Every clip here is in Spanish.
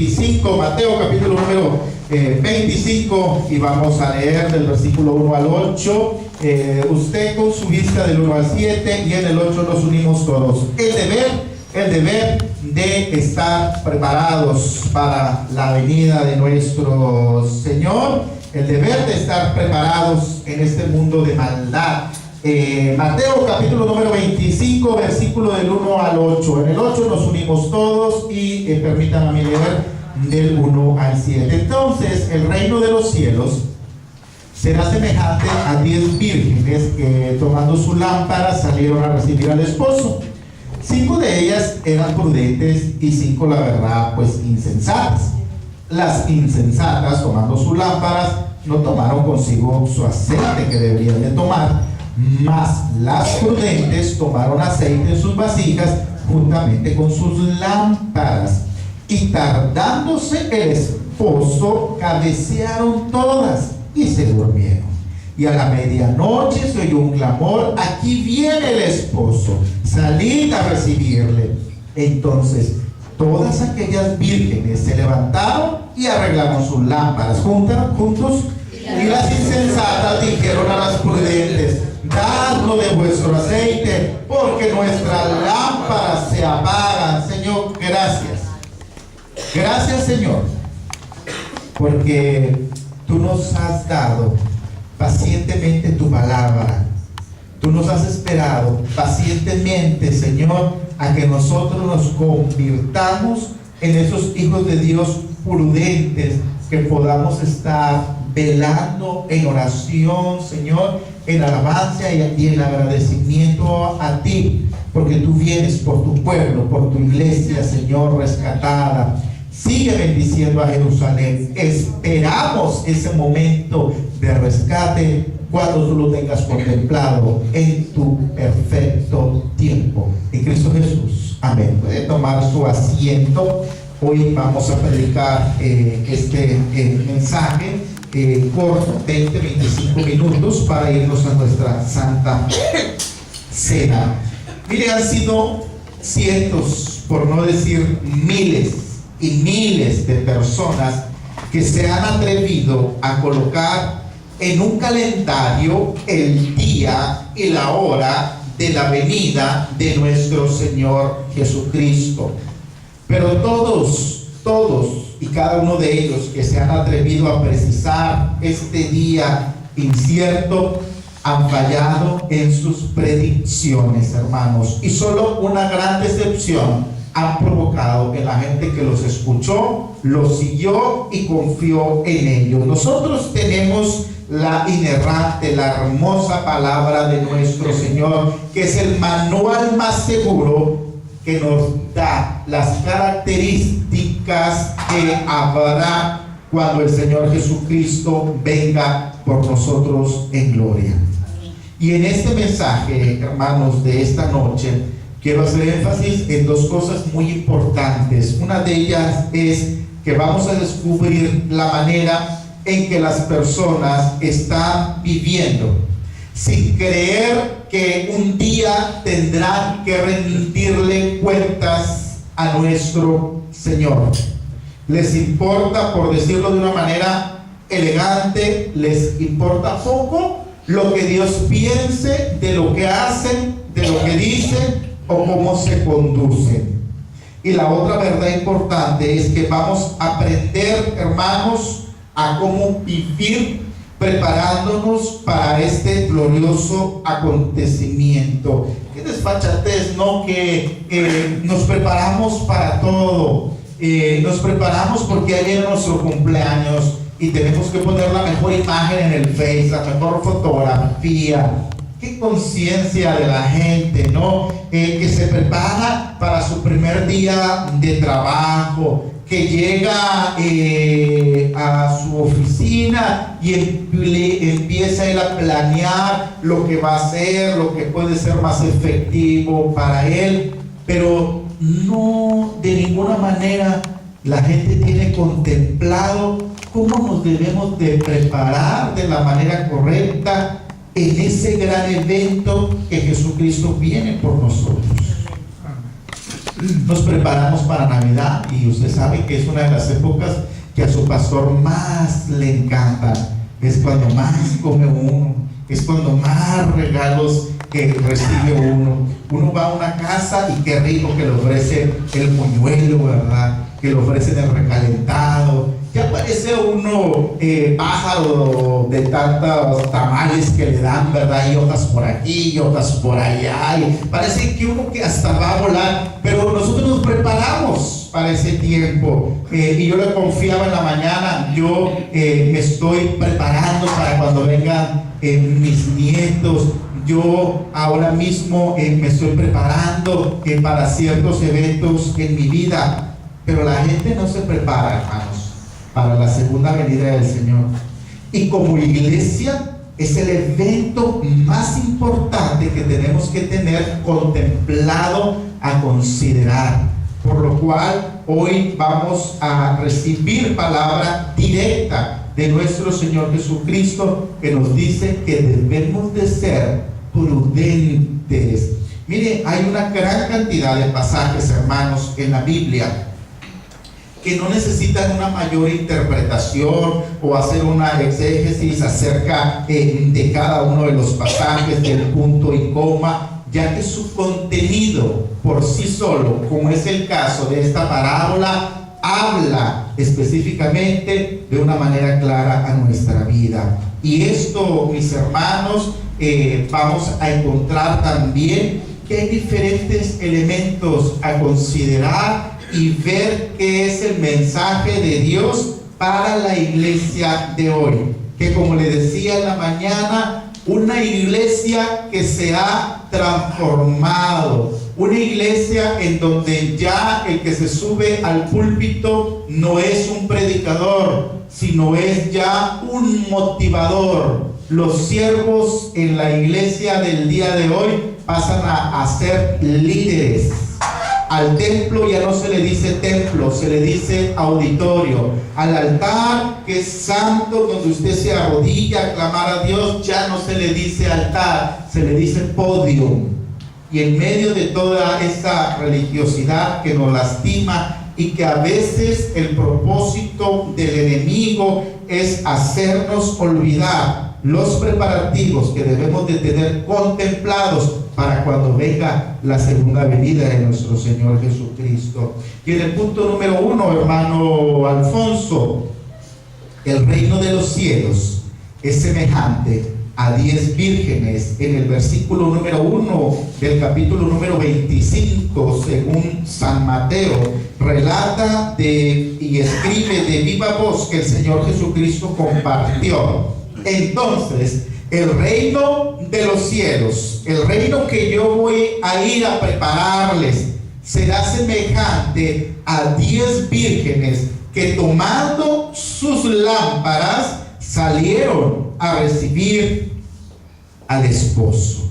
25, Mateo capítulo número 25, y vamos a leer del versículo 1 al 8. Usted con su vista del 1 al 7 y en el 8 nos unimos todos. El deber de estar preparados para la venida de nuestro Señor, el deber de estar preparados en este mundo de maldad. Mateo capítulo número 25, versículo del 1 al 8. En el 8 nos unimos todos y permítanme leer del 1 al 7. Entonces el reino de los cielos será semejante a 10 vírgenes que, tomando su lámpara, salieron a recibir al esposo. 5 de ellas eran prudentes y 5, la verdad, pues insensatas. Las insensatas, tomando sus lámparas, no tomaron consigo su aceite que deberían de tomar, mas las prudentes tomaron aceite en sus vasijas juntamente con sus lámparas. Y tardándose el esposo, cabecearon todas y se durmieron. Y a la medianoche se oyó un clamor: aquí viene el esposo, salid a recibirle. Entonces todas aquellas vírgenes se levantaron y arreglaron sus lámparas juntos. Y las insensatas dijeron a las prudentes: dadlo de vuestro aceite, porque nuestras lámparas se apagan. Señor, gracias. Gracias, Señor, porque tú nos has dado pacientemente tu palabra. Tú nos has esperado pacientemente, Señor, a que nosotros nos convirtamos en esos hijos de Dios prudentes, que podamos estar velando en oración, Señor, en alabanza y en agradecimiento a ti, porque tú vienes por tu pueblo, por tu iglesia, Señor, rescatada. Sigue bendiciendo a Jerusalén. Esperamos ese momento de rescate cuando tú lo tengas contemplado en tu perfecto tiempo. En Cristo Jesús. Amén. Puede tomar su asiento. Hoy vamos a predicar este mensaje corto, 20-25 minutos, para irnos a nuestra Santa Cena. Mire, han sido cientos, por no decir miles y miles de personas que se han atrevido a colocar en un calendario el día y la hora de la venida de nuestro Señor Jesucristo. Pero todos y cada uno de ellos que se han atrevido a precisar este día incierto han fallado en sus predicciones, hermanos, y solo una gran decepción han provocado en la gente que los escuchó, los siguió y confió en ellos. Nosotros tenemos la inerrante, la hermosa palabra de nuestro Señor, que es el manual más seguro que nos da las características que habrá cuando el Señor Jesucristo venga por nosotros en gloria. Y en este mensaje, hermanos, de esta noche, quiero hacer énfasis en dos cosas muy importantes. Una de ellas es que vamos a descubrir la manera en que las personas están viviendo, sin creer que un día tendrán que rendirle cuentas a nuestro Señor. Les importa, por decirlo de una manera elegante, les importa poco lo que Dios piense de lo que hacen, de lo que dicen o cómo se conducen. Y la otra verdad importante es que vamos a aprender, hermanos, a cómo vivir preparándonos para este glorioso acontecimiento. Qué desfachatez, ¿no? Que nos preparamos para todo. Nos preparamos porque ayer era nuestro cumpleaños y tenemos que poner la mejor imagen en el Face, la mejor fotografía. Qué conciencia de la gente, ¿no? Que se prepara para su primer día de trabajo, que llega a su oficina y empieza él a planear lo que va a hacer, lo que puede ser más efectivo para él, pero no, de ninguna manera la gente tiene contemplado cómo nos debemos de preparar de la manera correcta en ese gran evento que Jesucristo viene por nosotros. nos preparamos para Navidad y usted sabe que es una de las épocas que a su pastor más le encanta. Es cuando más come uno, es cuando más regalos que recibe uno. Uno va a una casa y qué rico que le ofrece el moñuelo, ¿verdad? Que le ofrecen el recalentado. Ya parece uno pájaro de tantos tamales que le dan, ¿verdad? Y otras por aquí y otras por allá. Y parece que uno que hasta va a volar. Pero nosotros nos preparamos para ese tiempo. Y yo le confiaba en la mañana. Yo me estoy preparando para cuando vengan mis nietos. Yo ahora mismo me estoy preparando para ciertos eventos en mi vida. Pero la gente no se prepara, hermanos, para la segunda venida del Señor. Y como iglesia es el evento más importante que tenemos que tener contemplado a considerar. Por lo cual hoy vamos a recibir palabra directa de nuestro Señor Jesucristo, que nos dice que debemos de ser prudentes. Mire, hay una gran cantidad de pasajes, hermanos, en la Biblia que no necesitan una mayor interpretación o hacer una exégesis acerca de cada uno de los pasajes, del punto y coma, ya que su contenido por sí solo, como es el caso de esta parábola, habla específicamente de una manera clara a nuestra vida. Y esto, mis hermanos, vamos a encontrar también que hay diferentes elementos a considerar y ver qué es el mensaje de Dios para la iglesia de hoy. Que como le decía en la mañana, una iglesia que se ha transformado, una iglesia en donde ya el que se sube al púlpito no es un predicador, sino es ya un motivador. Los siervos en la iglesia del día de hoy pasan a ser líderes. Al templo ya no se le dice templo, se le dice auditorio. Al altar, que es santo, donde usted se arrodilla a clamar a Dios, ya no se le dice altar, se le dice podium. Y en medio de toda esta religiosidad que nos lastima y que a veces el propósito del enemigo es hacernos olvidar los preparativos que debemos de tener contemplados para cuando venga la segunda venida de nuestro Señor Jesucristo. Y en el punto número 1, hermano Alfonso, el reino de los cielos es semejante a 10 vírgenes. En el versículo número 1 del capítulo número 25, según San Mateo, relata y escribe de viva voz que el Señor Jesucristo compartió. Entonces, el reino de los cielos, el reino que yo voy a ir a prepararles, será semejante a 10 vírgenes que tomando sus lámparas salieron a recibir al esposo.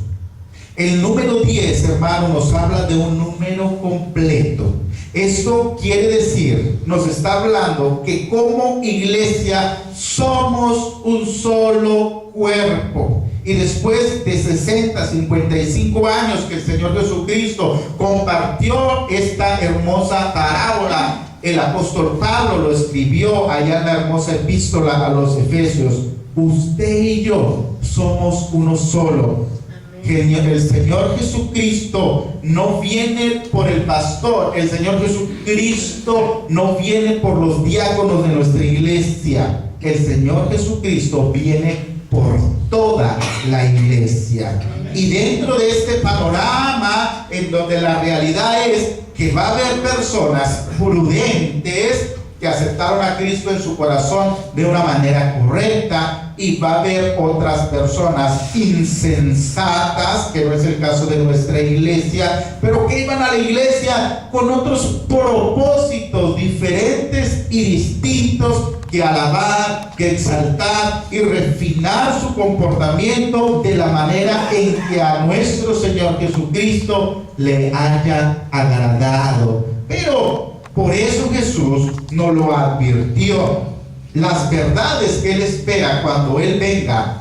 El número 10, hermano, nos habla de un número completo. Esto quiere decir, nos está hablando que como iglesia somos un solo cuerpo. Y después de 60, 55 años que el Señor Jesucristo compartió esta hermosa parábola, el apóstol Pablo lo escribió allá en la hermosa epístola a los Efesios. Usted y yo somos uno solo. El Señor Jesucristo no viene por el pastor, el Señor Jesucristo no viene por los diáconos de nuestra iglesia. El Señor Jesucristo viene por toda la iglesia. Y dentro de este panorama, en donde la realidad es que va a haber personas prudentes que aceptaron a Cristo en su corazón de una manera correcta, y va a haber otras personas insensatas, que no es el caso de nuestra iglesia, pero que iban a la iglesia con otros propósitos diferentes y distintos que alabar, que exaltar y refinar su comportamiento de la manera en que a nuestro Señor Jesucristo le haya agradado. Pero por eso Jesús nos lo advirtió. Las verdades que Él espera cuando Él venga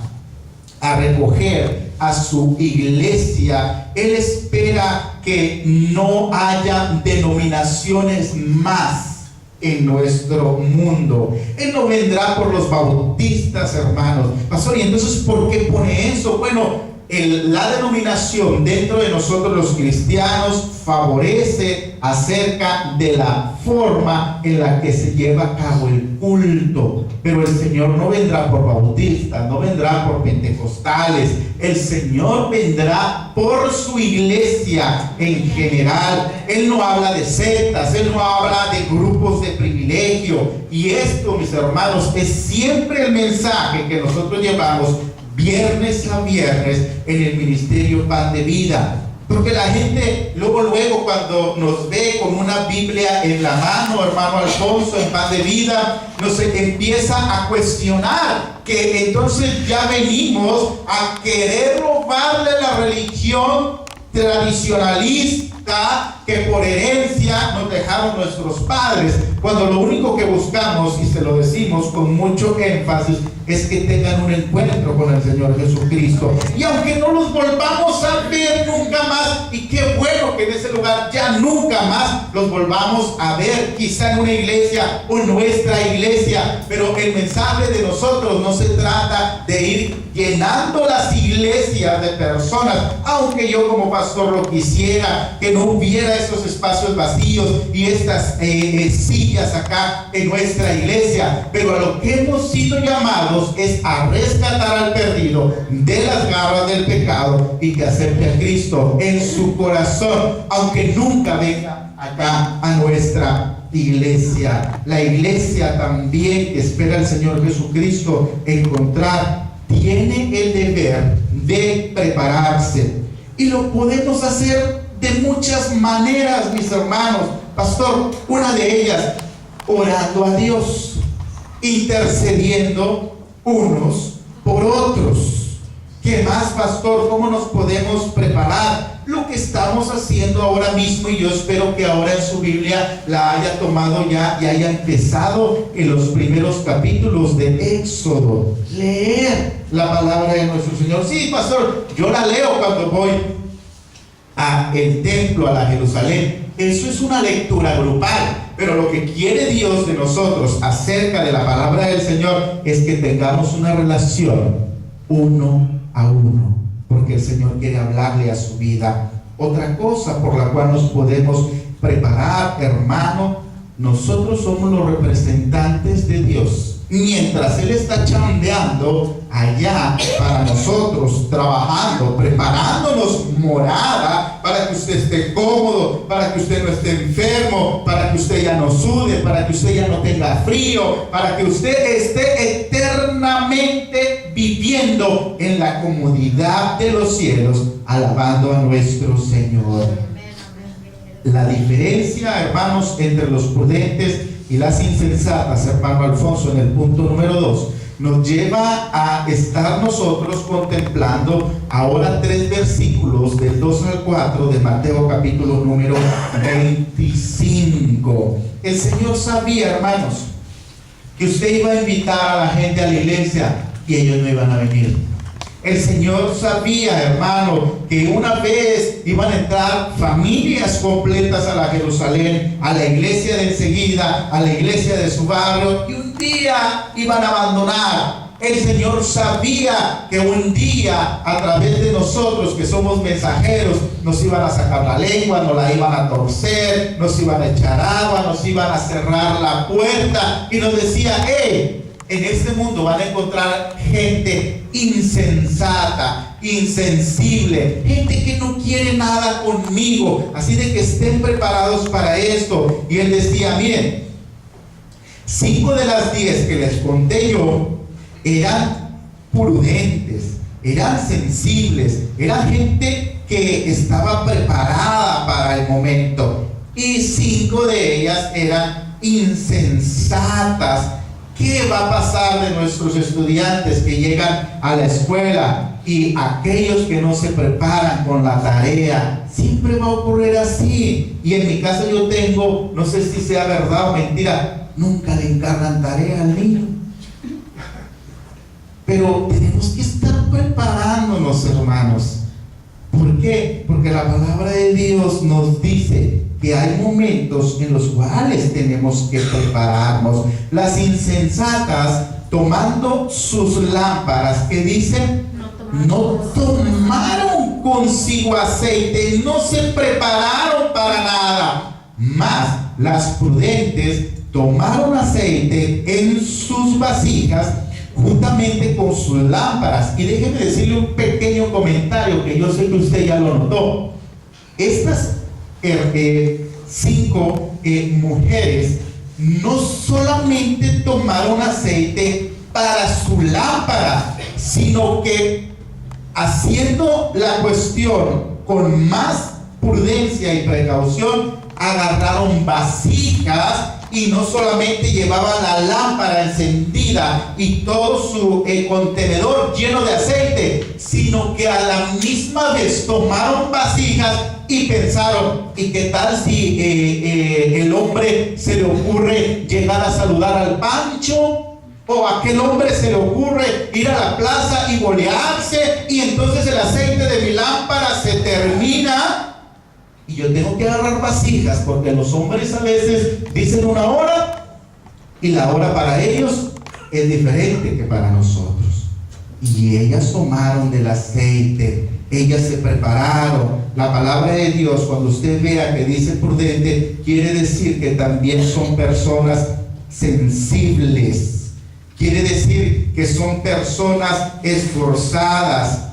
a recoger a su iglesia, Él espera que no haya denominaciones más en nuestro mundo. Él no vendrá por los bautistas, hermanos. Pastor, ¿y entonces por qué pone eso? Bueno, la denominación dentro de nosotros los cristianos favorece acerca de la forma en la que se lleva a cabo el culto, pero el Señor no vendrá por bautistas, no vendrá por pentecostales, el Señor vendrá por su iglesia en general. Él no habla de sectas, Él no habla de grupos de privilegio, y esto, mis hermanos, es siempre el mensaje que nosotros llevamos viernes a viernes en el ministerio Pan de Vida. Porque la gente luego cuando nos ve con una Biblia en la mano, hermano Alfonso, en Pan de Vida, nos empieza a cuestionar que entonces ya venimos a querer robarle la religión tradicionalista que por herencia nos dejaron nuestros padres, cuando lo único que buscamos, y se lo decimos con mucho énfasis, es que tengan un encuentro con el Señor Jesucristo. Y aunque no los volvamos a ver nunca más, y qué bueno que en ese lugar ya nunca más los volvamos a ver, quizá en una iglesia o en nuestra iglesia, pero el mensaje de nosotros no se trata de ir llenando las iglesias de personas, aunque yo como pastor lo quisiera, que no hubiera esos espacios vacíos y estas sillas acá en nuestra iglesia, pero a lo que hemos sido llamados es a rescatar al perdido de las garras del pecado y que acepte a Cristo en su corazón, aunque nunca venga acá a nuestra iglesia. La iglesia también que espera al Señor Jesucristo encontrar, tiene el deber de prepararse, y lo podemos hacer de muchas maneras, mis hermanos. Pastor, una de ellas, orando a Dios, intercediendo unos por otros. ¿Qué más, pastor? ¿Cómo nos podemos preparar? Lo que estamos haciendo ahora mismo, y yo espero que ahora en su Biblia la haya tomado ya y haya empezado en los primeros capítulos de Éxodo. Leer la palabra de nuestro Señor. Sí, pastor, yo la leo cuando voy al templo, a la Jerusalén. Eso es una lectura grupal. Pero lo que quiere Dios de nosotros acerca de la palabra del Señor es que tengamos una relación uno a uno, porque el Señor quiere hablarle a su vida. Otra cosa por la cual nos podemos preparar, hermano, nosotros somos los representantes de Dios. Mientras Él está chambeando allá para nosotros, trabajando, preparándonos morada para que usted esté cómodo, para que usted no esté enfermo, para que usted ya no sude, para que usted ya no tenga frío, para que usted esté eternamente viviendo en la comodidad de los cielos, alabando a nuestro Señor. La diferencia, hermanos, entre los prudentes y las insensatas, hermano Alfonso, en el punto número 2, nos lleva a estar nosotros contemplando ahora 3 versículos del 2 al 4 de Mateo capítulo número 25. El Señor sabía, hermanos, que usted iba a invitar a la gente a la iglesia y ellos no iban a venir. El Señor sabía, hermano, que una vez iban a entrar familias completas a la Jerusalén, a la iglesia de enseguida, a la iglesia de su barrio, y un día iban a abandonar. El Señor sabía que un día, a través de nosotros que somos mensajeros, nos iban a sacar la lengua, nos la iban a torcer, nos iban a echar agua, nos iban a cerrar la puerta, y nos decía: en este mundo van a encontrar gente insensata, insensible, gente que no quiere nada conmigo, así de que estén preparados para esto. Y Él decía: miren, 5 de las 10 que les conté yo eran prudentes, eran sensibles, eran gente que estaba preparada para el momento, y 5 de ellas eran insensatas. ¿Qué va a pasar de nuestros estudiantes que llegan a la escuela y aquellos que no se preparan con la tarea? Siempre va a ocurrir así. Y en mi casa yo tengo, no sé si sea verdad o mentira, nunca le encargan tarea al niño. Pero tenemos que estar preparándonos, hermanos. ¿Por qué? Porque la palabra de Dios nos dice que hay momentos en los cuales tenemos que prepararnos. Las insensatas, tomando sus lámparas, que dicen, no tomaron consigo aceite, no se prepararon para nada. Mas las prudentes tomaron aceite en sus vasijas juntamente con sus lámparas. Y déjeme decirle un pequeño comentario que yo sé que usted ya lo notó. Estas 5 mujeres no solamente tomaron aceite para su lámpara, sino que haciendo la cuestión con más prudencia y precaución, agarraron vasijas y no solamente llevaban la lámpara encendida y todo su contenedor lleno de aceite, sino que a la misma vez tomaron vasijas y pensaron, ¿y qué tal si el hombre se le ocurre llegar a saludar al Pancho? O a aquel hombre se le ocurre ir a la plaza y bolearse, y entonces el aceite de mi lámpara se termina y yo tengo que agarrar vasijas, porque los hombres a veces dicen una hora y la hora para ellos es diferente que para nosotros. Y ellas tomaron del aceite, ellas se prepararon. La palabra de Dios, cuando usted vea que dice prudente, quiere decir que también son personas sensibles. Quiere decir que son personas esforzadas.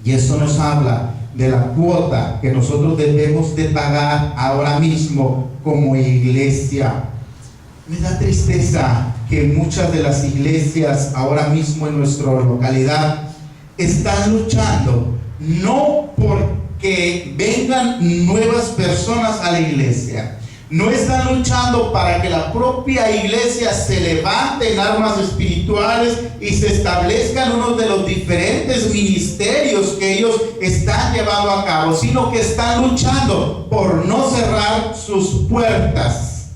Y eso nos habla de la cuota que nosotros debemos de pagar ahora mismo como iglesia. Me da tristeza que muchas de las iglesias ahora mismo en nuestra localidad están luchando no porque vengan nuevas personas a la iglesia, no están luchando para que la propia iglesia se levante en armas espirituales y se establezcan uno de los diferentes ministerios que ellos están llevando a cabo, sino que están luchando por no cerrar sus puertas.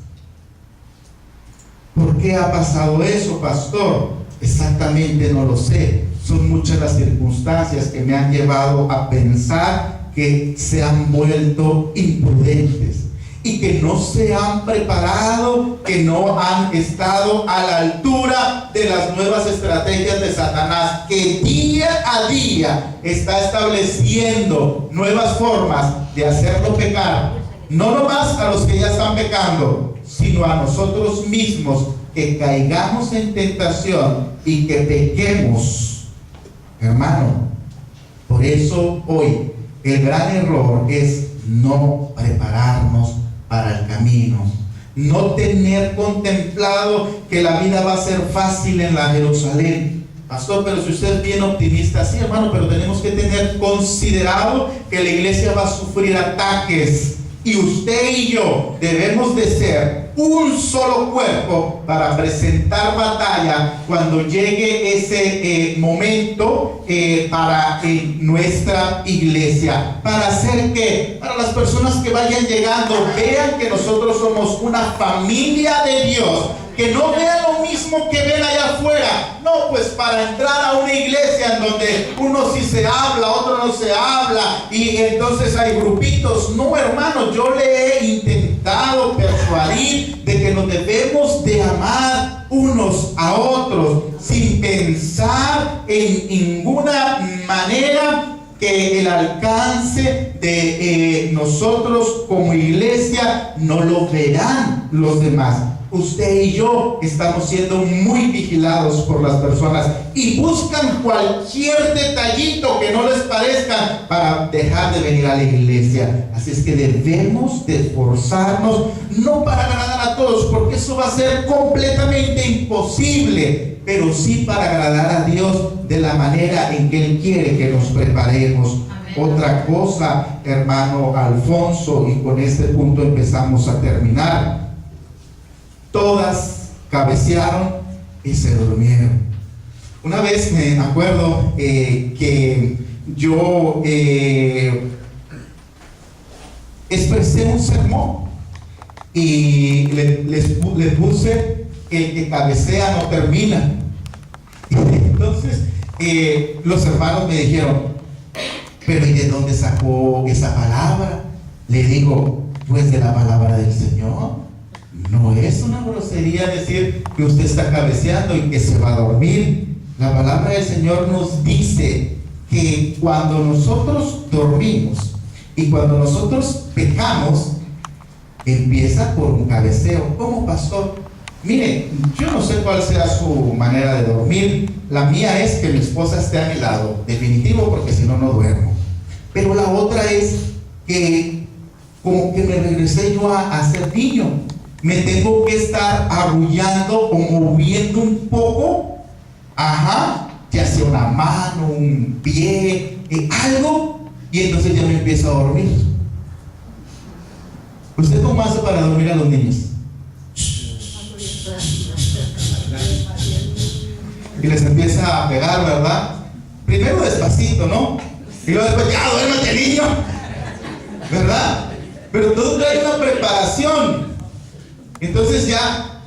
¿Por qué ha pasado eso, pastor? Exactamente no lo sé. Son muchas las circunstancias que me han llevado a pensar que se han vuelto imprudentes y que no se han preparado, que no han estado a la altura de las nuevas estrategias de Satanás, que día a día está estableciendo nuevas formas de hacerlo pecar, no nomás a los que ya están pecando, sino a nosotros mismos, que caigamos en tentación y que pequemos, hermano. Por eso hoy el gran error es no prepararnos para el camino, no tener contemplado que la vida va a ser fácil en la Jerusalén. Pastor, pero si usted es bien optimista, sí, hermano, pero tenemos que tener considerado que la iglesia va a sufrir ataques, y usted y yo debemos de ser un solo cuerpo para presentar batalla cuando llegue ese momento para nuestra iglesia. ¿Para hacer qué? Para las personas que vayan llegando, vean que nosotros somos una familia de Dios, que no vean lo mismo que ven allá afuera. No, pues para entrar a una iglesia en donde uno sí se habla, otro no se habla, y entonces hay grupitos. No, hermano, yo le he intentado persuadir de que nos debemos de amar unos a otros sin pensar en ninguna manera que el alcance de nosotros como iglesia no lo verán los demás. Usted y yo estamos siendo muy vigilados por las personas y buscan cualquier detallito que no les parezca para dejar de venir a la iglesia. Así es que debemos de esforzarnos, no para agradar a todos, porque eso va a ser completamente imposible, pero sí para agradar a Dios de la manera en que Él quiere que nos preparemos. Amén. Otra cosa, hermano Alfonso, y con este punto empezamos a terminar. Todas cabecearon y se durmieron. Una vez me acuerdo que yo expresé un sermón y le puse: el que cabecea no termina. Y entonces los hermanos me dijeron: pero ¿y de dónde sacó esa palabra? Le digo, pues de la palabra del Señor. No es una grosería decir que usted está cabeceando y que se va a dormir. La palabra del Señor nos dice que cuando nosotros dormimos y cuando nosotros pecamos, empieza por un cabeceo. ¿Cómo, pastor? Mire, yo no sé cuál sea su manera de dormir. La mía es que mi esposa esté a mi lado, definitivo, porque si no, no duermo. Pero la otra es que como que me regresé yo a ser niño. Me tengo que estar arrullando o moviendo un poco, ya sea una mano, un pie, algo, y entonces ya me empiezo a dormir. ¿Usted cómo hace para dormir a los niños? Y les empieza a pegar, ¿verdad? Primero despacito, ¿no? Y luego después, ya, duérmete, niño, ¿verdad? Pero todo trae una preparación. Entonces ya,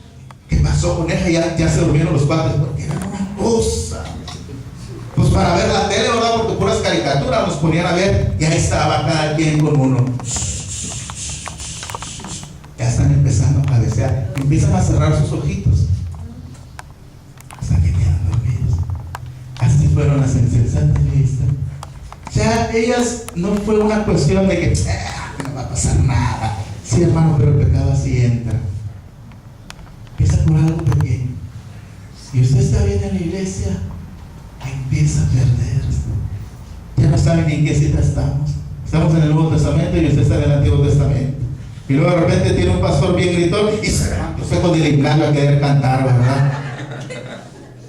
¿qué pasó con ella? Ya se durmieron los cuates, porque era una cosa. Pues para ver la tele, ¿verdad? Porque puras caricaturas nos ponían a ver, ya estaba cada quien con uno. Ya están empezando a cabecear, empiezan a cerrar sus ojitos hasta que quedan dormidos. Así fueron las insensatas listas. Ya ellas no fue una cuestión de que no va a pasar nada. Sí, hermano, pero el pecado así entra. Empieza por algo pequeño. Y usted está bien en la iglesia, empieza a perderse. Ya no saben ni en qué cita estamos. Estamos en el Nuevo Testamento y usted está en el Antiguo Testamento. Y luego de repente tiene un pastor bien gritón y se levanta usted con el implante a querer cantar, ¿verdad?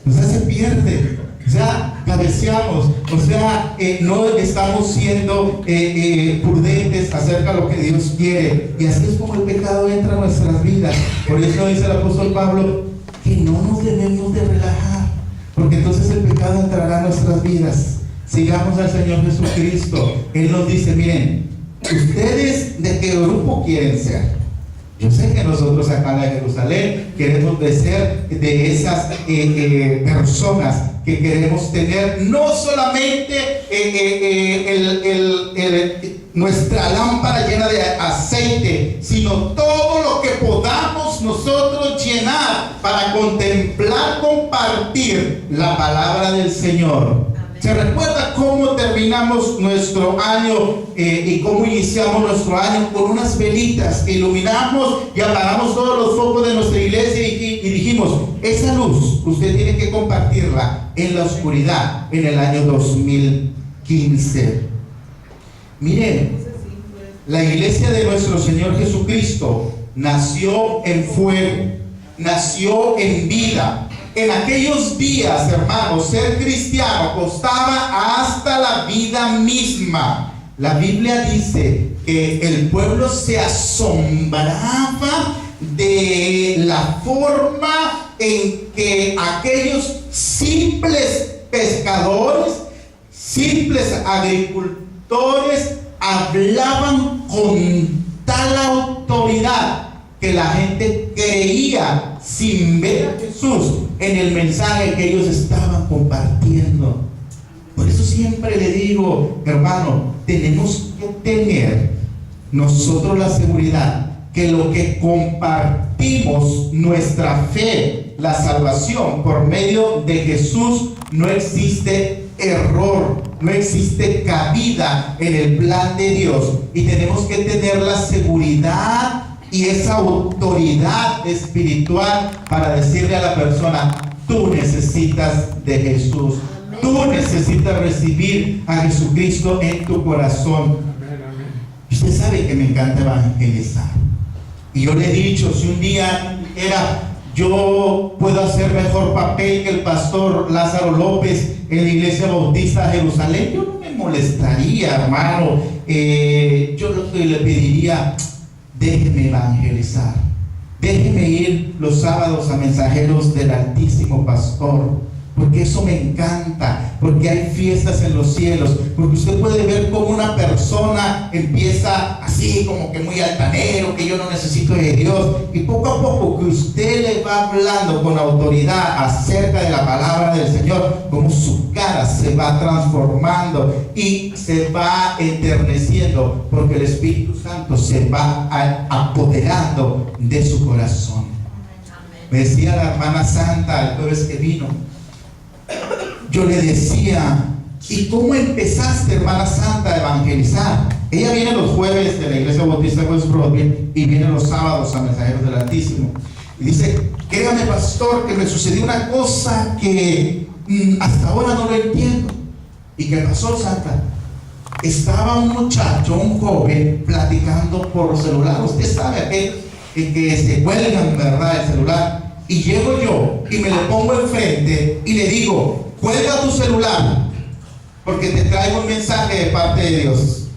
O sea, se pierde. O sea, cabeceamos. O sea, no estamos siendo prudentes acerca de lo que Dios quiere. Y así es como el pecado entra a nuestras vidas. Por eso dice el apóstol Pablo que no nos debemos de relajar, porque entonces el pecado entrará a nuestras vidas. Sigamos al Señor Jesucristo. Él nos dice, miren, ¿ustedes de qué grupo quieren ser? Yo sé que nosotros acá en Jerusalén queremos ser de esas personas que queremos tener no solamente nuestra lámpara llena de aceite, sino todo lo que podamos nosotros llenar para contemplar, compartir la palabra del Señor. ¿Se recuerda cómo terminamos nuestro año y cómo iniciamos nuestro año? Con unas velitas que iluminamos y apagamos todos los focos de nuestra iglesia y dijimos, esa luz usted tiene que compartirla en la oscuridad en el año 2015. Miren, la iglesia de nuestro Señor Jesucristo nació en fuego, nació en vida. En aquellos días, hermanos, ser cristiano costaba hasta la vida misma. La Biblia dice que el pueblo se asombraba de la forma en que aquellos simples pescadores, simples agricultores, hablaban con tal autoridad que la gente creía sin ver a Jesús en el mensaje que ellos estaban compartiendo. Por eso siempre le digo, hermano, tenemos que tener nosotros la seguridad que lo que compartimos, nuestra fe, la salvación por medio de Jesús, no existe error, no existe cabida en el plan de Dios, y tenemos que tener la seguridad y esa autoridad espiritual para decirle a la persona, tú necesitas de Jesús, tú necesitas recibir a Jesucristo en tu corazón. Usted sabe que me encanta evangelizar, y yo le he dicho, si un día yo puedo hacer mejor papel que el pastor Lázaro López en la Iglesia Bautista de Jerusalén, yo no me molestaría, hermano. Yo lo que le pediría, déjeme evangelizar, déjeme ir los sábados a mensajeros del Altísimo Pastor, porque eso me encanta, porque hay fiestas en los cielos, porque usted puede ver cómo una persona empieza así como que muy altanero, que yo no necesito de Dios, y poco a poco que usted le va hablando con autoridad acerca de la palabra del Señor, como su cara se va transformando y se va enterneciendo, porque el Espíritu Santo se va apoderando de su corazón. Me decía la hermana Santa el jueves que vino, yo le decía, ¿y cómo empezaste, hermana Santa, a evangelizar? Ella viene los jueves de la Iglesia Bautista West Broadway y viene los sábados a Mensajeros del Altísimo. Y dice, créame, pastor, que me sucedió una cosa que hasta ahora no lo entiendo. ¿Y qué pasó, Santa? Estaba un muchacho, un joven, platicando por celular. Usted sabe aquel que se cuelgan, ¿verdad?, el celular. Y llego yo y me le pongo enfrente y le digo, cuelga tu celular, porque te traigo un mensaje de parte de Dios.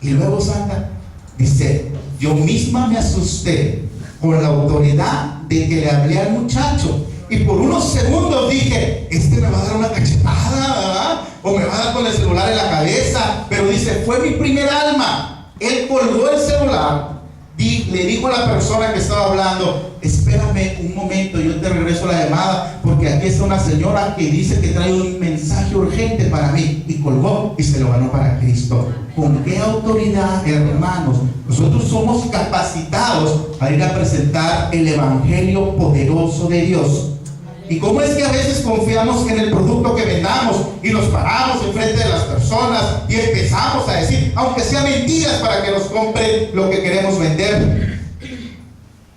Y luego Santa dice, yo misma me asusté con la autoridad de que le hablé al muchacho. Y por unos segundos dije, me va a dar una cachetada, ¿verdad? O me va a dar con el celular en la cabeza. Pero dice, fue mi primer alma. Él colgó el celular. Le dijo a la persona que estaba hablando, espérame un momento, yo te regreso la llamada, porque aquí está una señora que dice que trae un mensaje urgente para mí. Y colgó y se lo ganó para Cristo. ¿Con qué autoridad, hermanos? Nosotros somos capacitados para ir a presentar el evangelio poderoso de Dios. ¿Y cómo es que a veces confiamos en el producto que vendamos y nos paramos enfrente de las personas y empezamos a decir, aunque sean mentiras, para que nos compren lo que queremos vender?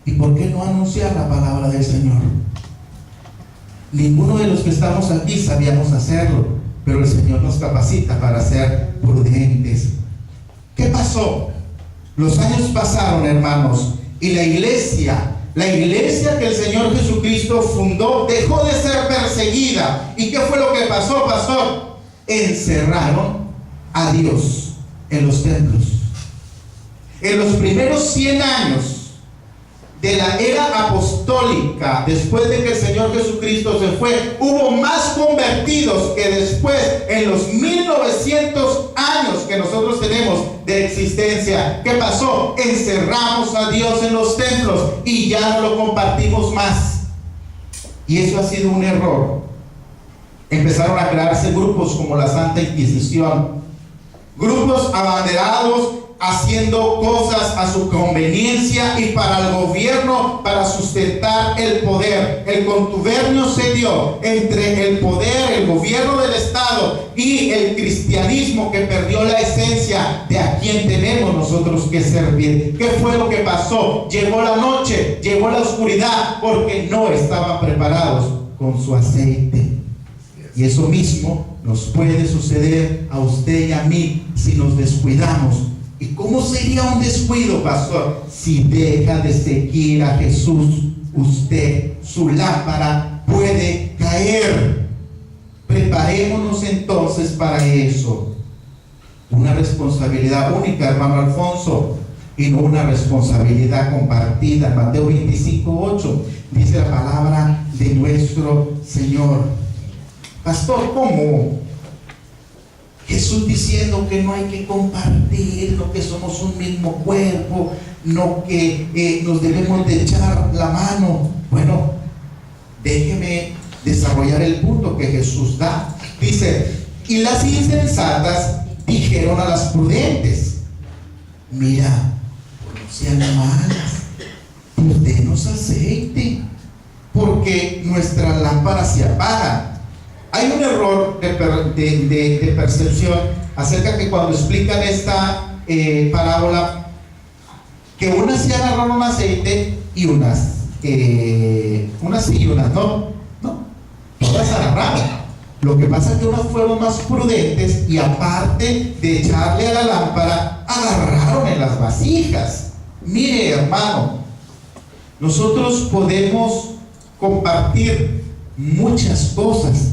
¿Y por qué no anunciar la palabra del Señor? Ninguno de los que estamos aquí sabíamos hacerlo, pero el Señor nos capacita para ser prudentes. ¿Qué pasó? Los años pasaron, hermanos, y la iglesia que el Señor Jesucristo fundó dejó de ser perseguida. ¿Y qué fue lo que pasó, pastor? Encerraron a Dios en los templos. En los primeros 100 años de la era apostólica, después de que el Señor Jesucristo se fue, hubo más convertidos que después, en los 1900 años que nosotros tenemos de existencia. ¿Qué pasó? Encerramos a Dios en los templos y ya no lo compartimos más. Y eso ha sido un error. Empezaron a crearse grupos como la Santa Inquisición, grupos abanderados, haciendo cosas a su conveniencia y para el gobierno, para sustentar el poder. El contubernio se dio entre el poder, el gobierno del Estado y el cristianismo, que perdió la esencia de a quien tenemos nosotros que servir. ¿Qué fue lo que pasó? Llegó la noche, llegó la oscuridad, porque no estaban preparados con su aceite. Y eso mismo nos puede suceder a usted y a mí si nos descuidamos. ¿Y cómo sería un descuido, pastor? Si deja de seguir a Jesús, usted, su lámpara puede caer. Preparémonos entonces para eso. Una responsabilidad única, hermano Alfonso, y no una responsabilidad compartida. Mateo 25:8 dice la palabra de nuestro Señor. Pastor, ¿cómo? Jesús diciendo que no hay que compartir, no que somos un mismo cuerpo, no que nos debemos de echar la mano. Bueno, déjeme desarrollar el punto que Jesús da. Dice, y las insensatas dijeron a las prudentes, mira, no sean malas, pues denos aceite, porque nuestra lámpara se apaga. Hay un error de percepción acerca que cuando explican esta parábola, que unas sí agarraron aceite y unas sí y unas no, todas agarraron. Lo que pasa es que unas fueron más prudentes y, aparte de echarle a la lámpara, agarraron en las vasijas. Mire, hermano, nosotros podemos compartir muchas cosas.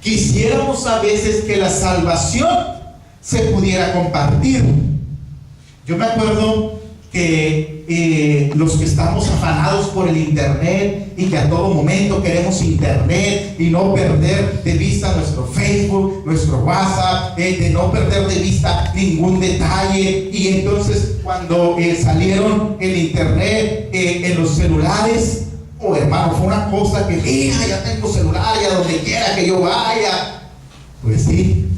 Quisiéramos a veces que la salvación se pudiera compartir. Yo me acuerdo que los que estamos afanados por el internet y que a todo momento queremos internet y no perder de vista nuestro Facebook, nuestro WhatsApp, de no perder de vista ningún detalle. Y entonces cuando salieron el internet en los celulares, oh hermano, fue una cosa que mira, ya tengo celular, y a donde quiera que yo vaya. Pues sí,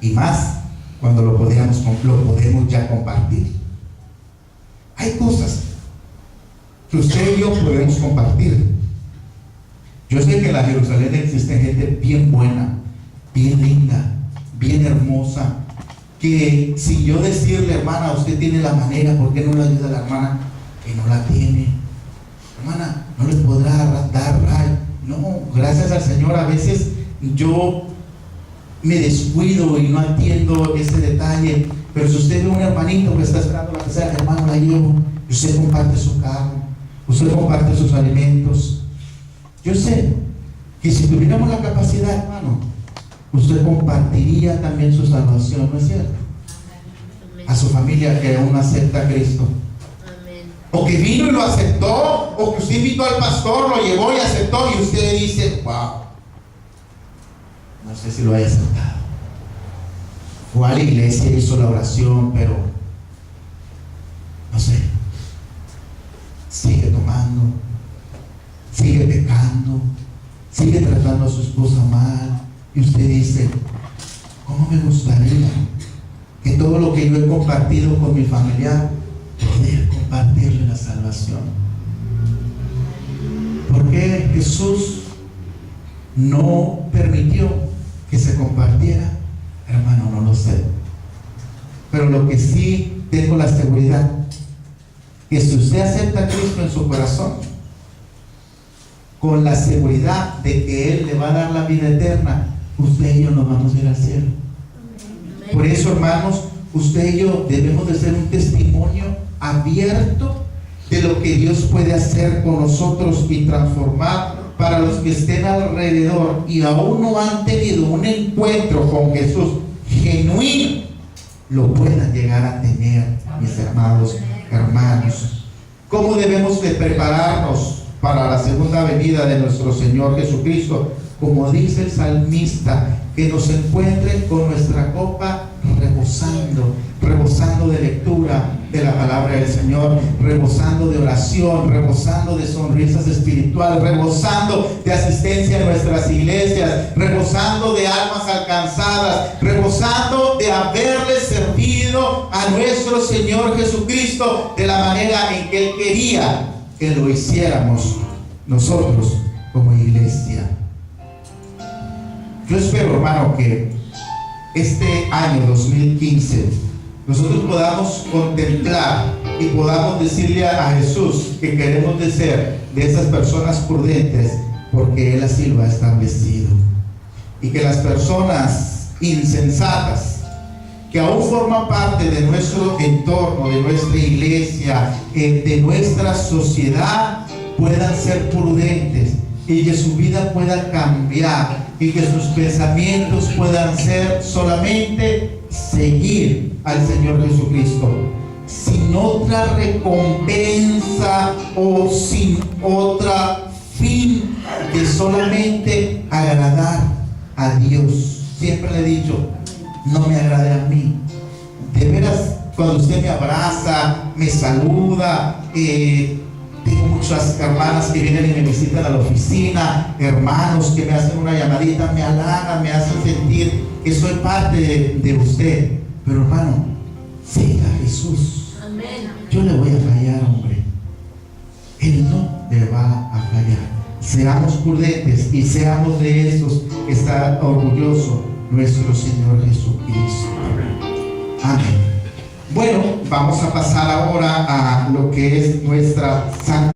y más cuando lo podemos ya compartir. Hay cosas que usted y yo podemos compartir. Yo sé que en la Jerusalén existe gente bien buena, bien linda, bien hermosa, que si yo decirle, hermana, usted tiene la manera, ¿por qué no le ayuda a la hermana que no la tiene? Hermana, no le podrá dar ray. No, gracias al Señor, a veces yo me descuido y no atiendo ese detalle. Pero si usted ve a un hermanito que está esperando la tercera, hermano, la llevo. Y usted comparte su carro, usted comparte sus alimentos. Yo sé que si tuviéramos la capacidad, hermano, usted compartiría también su salvación, ¿no es cierto? A su familia que aún no acepta a Cristo. O que vino y lo aceptó, o que usted invitó al pastor, lo llevó y aceptó, y usted dice, wow, no sé si lo haya aceptado. Fue a la iglesia, hizo la oración, pero no sé, sigue tomando, sigue pecando, sigue tratando a su esposa mal, y usted dice, ¿cómo me gustaría que todo lo que yo he compartido con mi familiar, poder compartirle la salvación? ¿Por qué Jesús no permitió que se compartiera? Hermano, no lo sé. Pero lo que sí tengo la seguridad, que si usted acepta a Cristo en su corazón, con la seguridad de que Él le va a dar la vida eterna, usted y yo nos vamos a ir al cielo. Por eso, hermanos, usted y yo debemos de ser un testimonio abierto de lo que Dios puede hacer con nosotros y transformar para los que estén alrededor y aún no han tenido un encuentro con Jesús genuino, lo puedan llegar a tener, mis hermanos. ¿Cómo debemos de prepararnos para la segunda venida de nuestro Señor Jesucristo? Como dice el salmista, que nos encuentren con nuestra copa rebosando de lectura de la palabra del Señor, rebosando de oración, rebosando de sonrisas espirituales, rebosando de asistencia en nuestras iglesias, rebosando de almas alcanzadas, rebosando de haberle servido a nuestro Señor Jesucristo de la manera en que Él quería que lo hiciéramos nosotros como iglesia. Yo espero, hermano, que este año 2015 nosotros podamos contemplar y podamos decirle a Jesús que queremos de ser de esas personas prudentes, porque Él así lo ha establecido. Y que las personas insensatas que aún forman parte de nuestro entorno, de nuestra iglesia, de nuestra sociedad, puedan ser prudentes y que su vida pueda cambiar y que sus pensamientos puedan ser solamente seguir al Señor Jesucristo, sin otra recompensa o sin otra fin que solamente agradar a Dios. Siempre le he dicho, no me agrade a mí. De veras, cuando usted me abraza, me saluda, tengo muchas hermanas que vienen y me visitan a la oficina, hermanos que me hacen una llamadita, me halagan, me hacen sentir que soy parte de usted. Pero hermano, siga a Jesús. Amén. Yo le voy a fallar, hombre. Él no le va a fallar. Seamos prudentes y seamos de esos que está orgulloso nuestro Señor Jesucristo. Amén. Bueno, vamos a pasar ahora a lo que es nuestra santa